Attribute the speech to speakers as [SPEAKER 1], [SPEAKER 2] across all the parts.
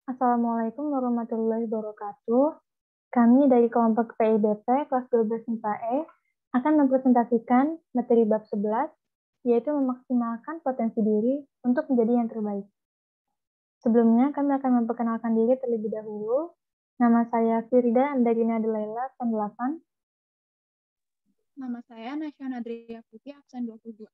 [SPEAKER 1] Assalamualaikum warahmatullahi wabarakatuh. Kami dari kelompok PIBP kelas 12 MIPA E akan mempresentasikan materi bab 11, yaitu memaksimalkan potensi diri untuk menjadi yang terbaik. Sebelumnya, kami akan memperkenalkan diri terlebih dahulu. Nama saya Firda Andarina Delaila, absen 8.
[SPEAKER 2] Nama saya Nasya Nadria Putih, absen 22.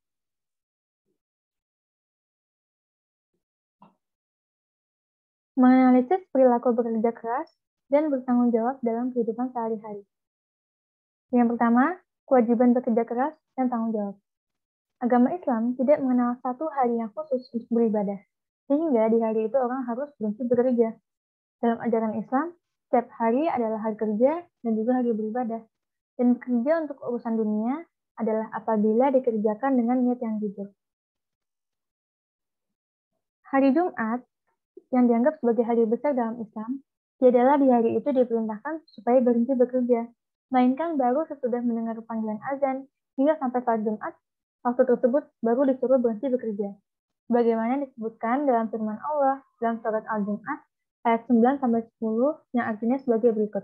[SPEAKER 1] Menganalisis perilaku bekerja keras dan bertanggung jawab dalam kehidupan sehari-hari. Yang pertama, kewajiban bekerja keras dan tanggung jawab. Agama Islam tidak mengenal satu hari yang khusus untuk beribadah, sehingga di hari itu orang harus berhenti bekerja. Dalam ajaran Islam, setiap hari adalah hari kerja dan juga hari beribadah. Dan bekerja untuk urusan dunia adalah apabila dikerjakan dengan niat yang jujur. Hari Jumat, yang dianggap sebagai hari besar dalam Islam, adalah di hari itu diperintahkan supaya berhenti bekerja, melainkan baru sesudah mendengar panggilan azan hingga sampai saat Jumat, waktu tersebut baru disuruh berhenti bekerja. Bagaimana disebutkan dalam firman Allah dalam surat Al-Jum'ah ayat 9-10 yang artinya sebagai berikut.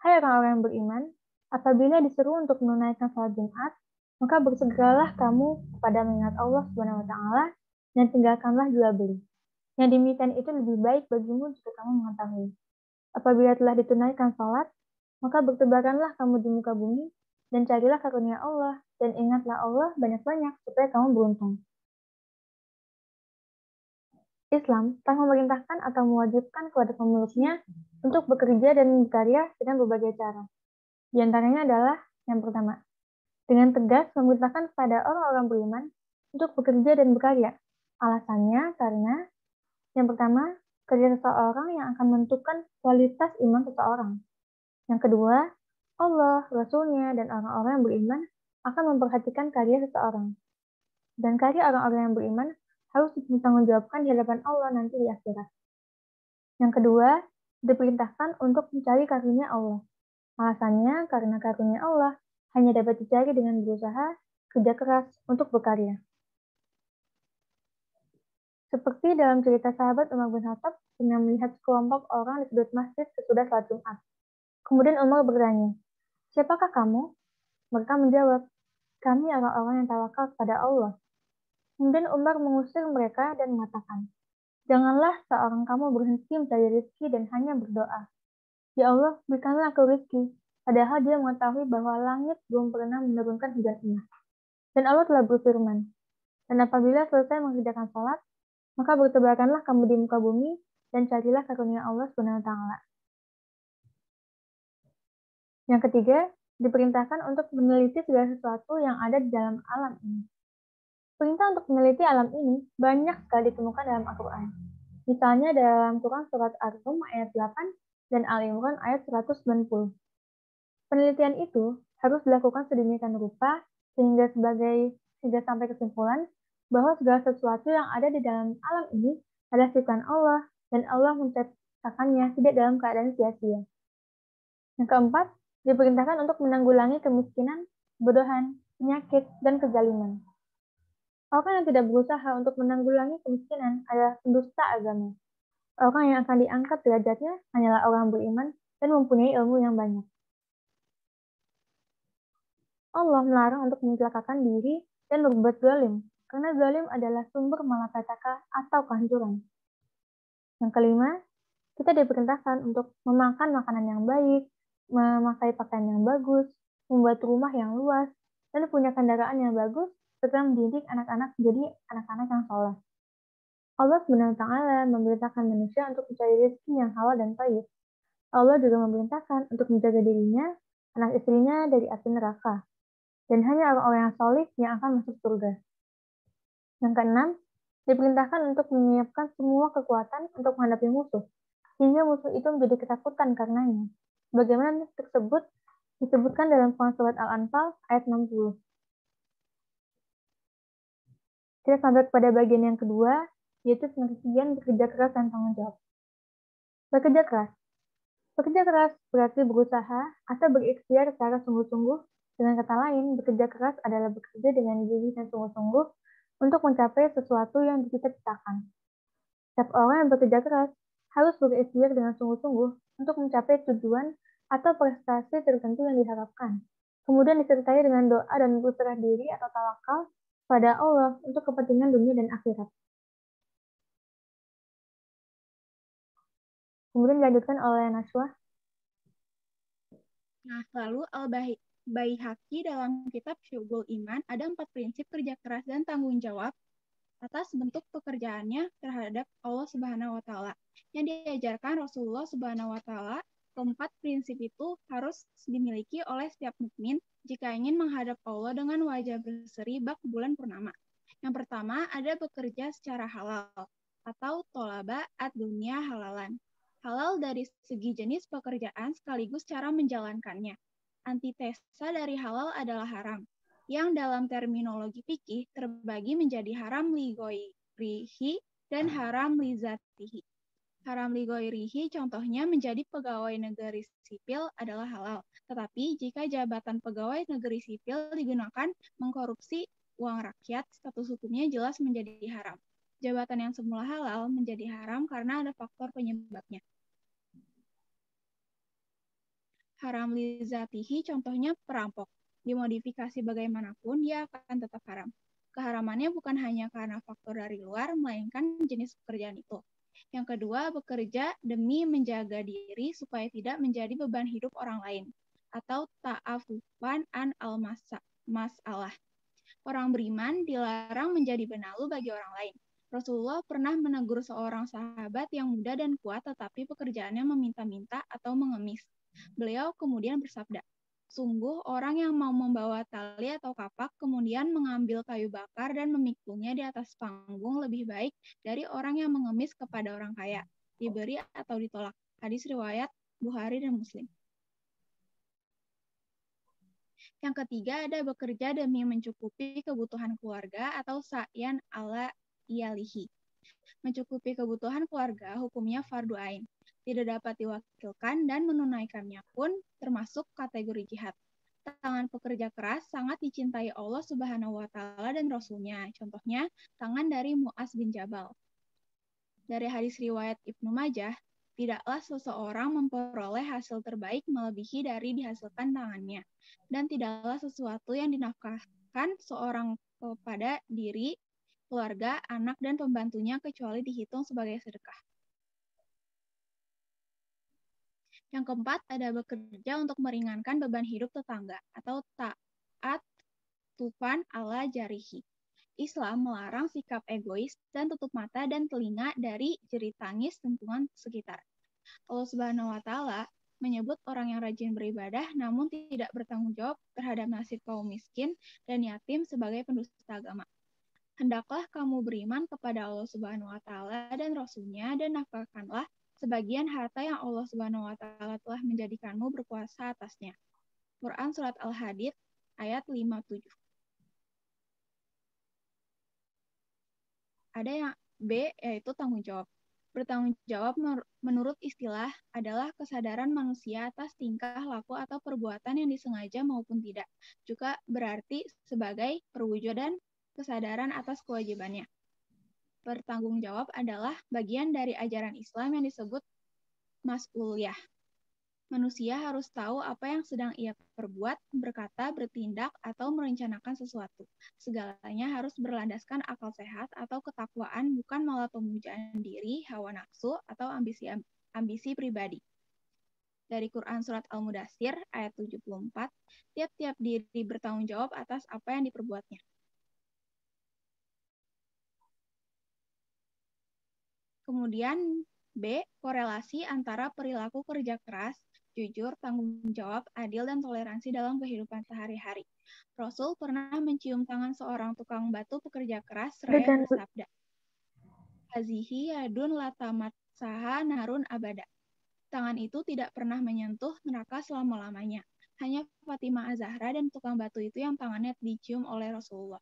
[SPEAKER 1] Hai orang-orang yang beriman, apabila disuruh untuk menunaikan salat Jumat, maka bersegeralah kamu kepada mengingat Allah Subhanahu wa taala dan tinggalkanlah jual beli. Yang demikian itu lebih baik bagimu jika kamu mengetahui. Apabila telah ditunaikan salat, maka bertebaranlah kamu di muka bumi dan carilah karunia Allah dan ingatlah Allah banyak-banyak supaya kamu beruntung. Islam telah memerintahkan atau mewajibkan kepada pemeluknya untuk bekerja dan berkarya dengan berbagai cara. Di antaranya adalah yang pertama, dengan tegas memerintahkan kepada orang-orang beriman untuk bekerja dan berkarya. Alasannya karena yang pertama, kerja seseorang yang akan menentukan kualitas iman seseorang. Yang kedua, Allah, Rasul-Nya, dan orang-orang yang beriman akan memperhatikan karya seseorang. Dan karya orang-orang yang beriman harus dipertanggungjawabkan di hadapan Allah nanti di akhirat. Yang kedua, diperintahkan untuk mencari karunia Allah. Alasannya karena karunia Allah hanya dapat dicari dengan berusaha, kerja keras untuk berkarya. Seperti dalam cerita sahabat Umar bin Khattab pernah melihat sekelompok orang di sudut masjid sesudah salat Jumat. Kemudian Umar bertanya, "Siapakah kamu?" Mereka menjawab, "Kami orang-orang yang tawakal kepada Allah." Kemudian Umar mengusir mereka dan mengatakan, "Janganlah seorang kamu berhenti mencari rezeki dan hanya berdoa. Ya Allah, berikanlah aku rezeki." Padahal dia mengetahui bahwa langit belum pernah menurunkan hujan emas. Dan Allah telah berfirman, "Dan apabila selesai mengerjakan salat, maka bertebaranlah kamu di muka bumi dan carilah karunia Allah SWT. Yang ketiga, diperintahkan untuk meneliti segala sesuatu yang ada di dalam alam ini. Perintah untuk meneliti alam ini banyak sekali ditemukan dalam Al-Quran. Misalnya dalam Quran surat Ar-Rum ayat 8 dan Al-Imran ayat 190. Penelitian itu harus dilakukan sedemikian rupa sehingga sampai kesimpulan bahwa segala sesuatu yang ada di dalam alam ini adalah ciptaan Allah dan Allah menciptakannya tidak dalam keadaan sia-sia. Yang keempat, diperintahkan untuk menanggulangi kemiskinan, kebodohan, penyakit, dan kezaliman. Orang yang tidak berusaha untuk menanggulangi kemiskinan adalah pendusta agama. Orang yang akan diangkat derajatnya hanyalah orang beriman dan mempunyai ilmu yang banyak. Allah melarang untuk mencelakakan diri dan berbuat zalim, karena zalim adalah sumber malapetaka atau kehancuran. Yang kelima, kita diperintahkan untuk memakan makanan yang baik, memakai pakaian yang bagus, membuat rumah yang luas, dan punya kendaraan yang bagus, serta mendidik anak-anak menjadi anak-anak yang soleh. Allah SWT memerintahkan manusia untuk mencari rezeki yang halal dan baik. Allah juga memerintahkan untuk menjaga dirinya, anak istrinya dari api neraka. Dan hanya orang-orang yang soleh yang akan masuk surga. Yang keenam, diperintahkan untuk menyiapkan semua kekuatan untuk menghadapi musuh, sehingga musuh itu menjadi ketakutan karenanya. Bagaimana tersebut disebutkan dalam Quran surat Al-Anfal ayat 60. Kita sampai kepada bagian yang kedua, yaitu pengertian bekerja keras dan tanggung jawab. Bekerja keras. Bekerja keras berarti berusaha atau berikhtiar secara sungguh-sungguh. Dengan kata lain, bekerja keras adalah bekerja dengan gigih dan sungguh-sungguh untuk mencapai sesuatu yang dicita-citakan. Setiap orang yang bekerja keras harus berikhtiar dengan sungguh-sungguh untuk mencapai tujuan atau prestasi tertentu yang diharapkan. Kemudian disertai dengan doa dan berserah diri atau tawakal pada Allah untuk kepentingan dunia dan akhirat. Kemudian dilanjutkan oleh Naswa.
[SPEAKER 2] Nah, lalu Al-Baihaqi dalam kitab Syu'bul Iman ada 4 prinsip kerja keras dan tanggung jawab atas bentuk pekerjaannya terhadap Allah Subhanahu wa taala yang diajarkan Rasulullah Subhanahu wa taala. Keempat prinsip itu harus dimiliki oleh setiap mukmin jika ingin menghadap Allah dengan wajah berseri bak bulan purnama. Yang pertama ada bekerja secara halal atau tolaba ad-dunya halalan. Halal dari segi jenis pekerjaan sekaligus cara menjalankannya. Antitesa dari halal adalah haram, yang dalam terminologi fikih terbagi menjadi haram li ghairihi dan haram li zatihi. Haram li ghairihi contohnya menjadi pegawai negeri sipil adalah halal, tetapi jika jabatan pegawai negeri sipil digunakan mengkorupsi uang rakyat, status hukumnya jelas menjadi haram. Jabatan yang semula halal menjadi haram karena ada faktor penyebabnya. Haram li zatihi contohnya perampok. Dimodifikasi bagaimanapun, dia akan tetap haram. Keharamannya bukan hanya karena faktor dari luar, melainkan jenis pekerjaan itu. Yang kedua, bekerja demi menjaga diri supaya tidak menjadi beban hidup orang lain. Atau ta'afufan an al-masalah. Orang beriman dilarang menjadi benalu bagi orang lain. Rasulullah pernah menegur seorang sahabat yang muda dan kuat tetapi pekerjaannya meminta-minta atau mengemis. Beliau kemudian bersabda, sungguh orang yang mau membawa tali atau kapak kemudian mengambil kayu bakar dan memikulnya di atas panggung lebih baik dari orang yang mengemis kepada orang kaya, diberi atau ditolak. Hadis riwayat Bukhari dan Muslim. Yang ketiga ada bekerja demi mencukupi kebutuhan keluarga atau sa'yan ala iyalihi. Mencukupi kebutuhan keluarga hukumnya fardu ain. Tidak dapat diwakilkan dan menunaikannya pun termasuk kategori jihad. Tangan pekerja keras sangat dicintai Allah Subhanahu wa taala dan Rasulnya. Contohnya, tangan dari Mu'az bin Jabal. Dari hadis riwayat Ibnu Majah, tidaklah seseorang memperoleh hasil terbaik melebihi dari dihasilkan tangannya. Dan tidaklah sesuatu yang dinafkahkan seorang kepada diri, keluarga, anak, dan pembantunya kecuali dihitung sebagai sedekah. Yang keempat, ada bekerja untuk meringankan beban hidup tetangga atau ta'at tufan ala jarihi. Islam melarang sikap egois dan tutup mata dan telinga dari jerit tangis lingkungan sekitar. Allah Subhanahu wa taala menyebut orang yang rajin beribadah namun tidak bertanggung jawab terhadap nasib kaum miskin dan yatim sebagai pendusta agama. Hendaklah kamu beriman kepada Allah Subhanahu wa taala dan Rasul-Nya dan nafkahkanlah sebagian harta yang Allah Subhanahu wa taala telah menjadikanmu berkuasa atasnya. Quran surat Al-Hadid ayat 57. Ada yang B yaitu tanggung jawab. Bertanggung jawab menurut istilah adalah kesadaran manusia atas tingkah laku atau perbuatan yang disengaja maupun tidak. Juga berarti sebagai perwujudan kesadaran atas kewajibannya. Bertanggung jawab adalah bagian dari ajaran Islam yang disebut mas'uliyah. Manusia harus tahu apa yang sedang ia perbuat, berkata, bertindak, atau merencanakan sesuatu. Segalanya harus berlandaskan akal sehat atau ketakwaan, bukan malah pemujaan diri, hawa nafsu, atau ambisi pribadi. Dari Quran Surat Al-Mudaththir ayat 74, tiap-tiap diri bertanggung jawab atas apa yang diperbuatnya. Kemudian B, korelasi antara perilaku kerja keras, jujur, tanggung jawab, adil, dan toleransi dalam kehidupan sehari-hari. Rasul pernah mencium tangan seorang tukang batu pekerja keras seraya bersabda, Hazihi yadun latamat saha narun abada. Tangan itu tidak pernah menyentuh neraka selama-lamanya. Hanya Fatimah Az-Zahra dan tukang batu itu yang tangannya dicium oleh Rasulullah.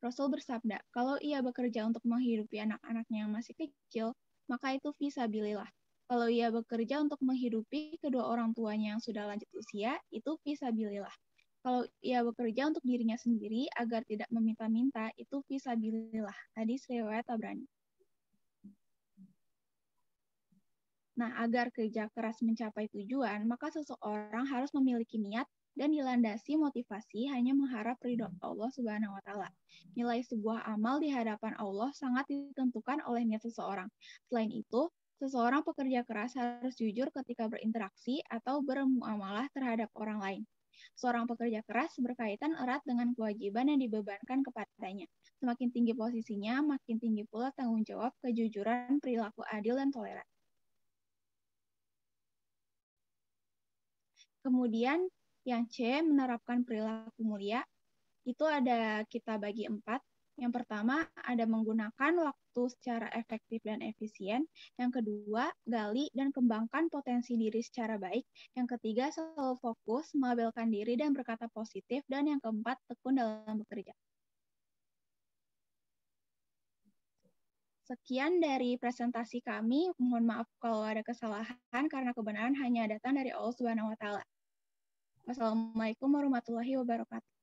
[SPEAKER 2] Rasul bersabda, kalau ia bekerja untuk menghidupi anak-anaknya yang masih kecil, maka itu fisabilillah. Kalau ia bekerja untuk menghidupi kedua orang tuanya yang sudah lanjut usia, itu fisabilillah. Kalau ia bekerja untuk dirinya sendiri agar tidak meminta-minta, itu fisabilillah. Hadis riwayat Tabrani. Nah, agar kerja keras mencapai tujuan, maka seseorang harus memiliki niat dan dilandasi motivasi hanya mengharap ridho Allah Subhanahu wa taala. Nilai sebuah amal di hadapan Allah sangat ditentukan oleh niat seseorang. Selain itu, seseorang pekerja keras harus jujur ketika berinteraksi atau bermuamalah terhadap orang lain. Seorang pekerja keras berkaitan erat dengan kewajiban yang dibebankan kepadanya. Semakin tinggi posisinya, makin tinggi pula tanggung jawab, kejujuran, perilaku adil, dan toleran. Kemudian yang C, menerapkan perilaku mulia, itu ada kita bagi 4. Yang pertama, ada menggunakan waktu secara efektif dan efisien. Yang kedua, gali dan kembangkan potensi diri secara baik. Yang ketiga, selalu fokus, mengabaikan diri dan berkata positif. Dan yang keempat, tekun dalam bekerja. Sekian dari presentasi kami. Mohon maaf kalau ada kesalahan karena kebenaran hanya datang dari Allah Subhanahu wa taala. Wassalamualaikum warahmatullahi wabarakatuh.